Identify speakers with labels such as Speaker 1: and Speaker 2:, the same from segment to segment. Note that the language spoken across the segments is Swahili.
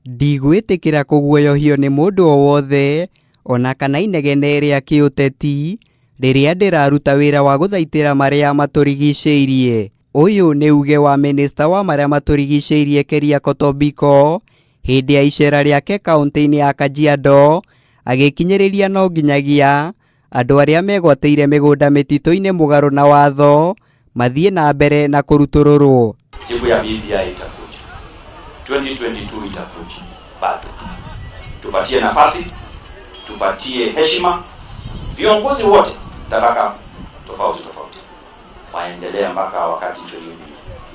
Speaker 1: Ndigwĩtĩkĩra kũguoyohio nĩ mũndũ o wothe, ona kana inegene rĩa kĩũteti, rĩrĩa ndĩraruta wĩra wa gũthaitĩra marĩa matũrigicĩirie. Ũyũ nĩ uge wa minista wa marĩa matũrigicĩirie Keriako Tobiko, hĩndĩ ya icera rĩake kaunti-inĩ ya Kajiado, agĩkinyĩrĩria no nginyagia andũ arĩa megwatĩire mĩgũnda mĩtitũ-inĩ mũgarũ na watho mathiĩ na mbere na kũrutũrũrwo.
Speaker 2: Siku ya BBI itakuja, 2022 itakuja, bado tupatie nafasi, tupatie heshima viongozi wote tabaka tofauti waendelee mpaka wakati filimbi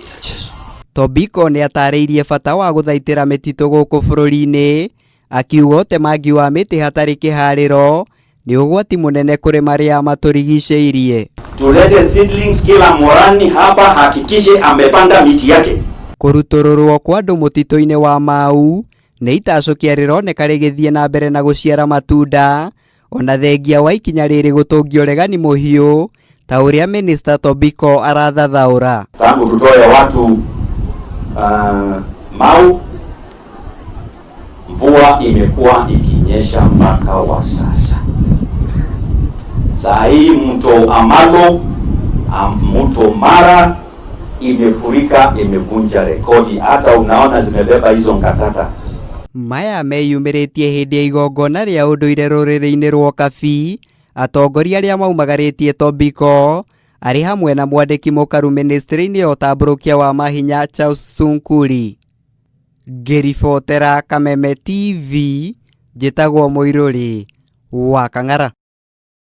Speaker 2: itachezwa.
Speaker 1: Tobiko nĩ atarĩirie bata wa gũthaitĩra mĩtitũ gũkũ bũrũri-inĩ, akiuga ũtemangi wa mĩtĩ hatarĩ kĩharĩro nĩ ũgwati mũnene kũrĩ marĩa matũrigicĩirie.
Speaker 2: Tulete seedlings kila morani hapa, hakikishe amepanda miti yake.
Speaker 1: Kũrutũrũrwo kwa andũ mũtitũ-inĩ wa Mau nĩ itacũkia rĩroneka rĩgĩthiĩ na mbere na gũciara matunda, ona thengia wa ikinya rĩrĩ gũtũngio ũregani mũhiũ ta ũrĩa minista Tobiko arathathaũra.
Speaker 2: Tangu tutoe watu Mau, mvua imekuwa ikinyesha mpaka wa sasa. Saa hii mto Amalo, mto Mara imefurika, imevunja rekodi, hata unaona zimebeba hizo ngakata.
Speaker 1: Maya meyumĩrĩtie hĩndĩ ya igongona rĩa ũndũire rũrĩrĩ-inĩ rwa Kabi, atongoria arĩa maumagarĩtie Tobiko arĩ hamwe na mwandĩki mũkaru ministry-inĩ ya ũtambũrũkia wa mahinya Charles Sunkuri. Ngĩribotera Kameme TV, njĩtagwo Mũirũri wa Kang'ara.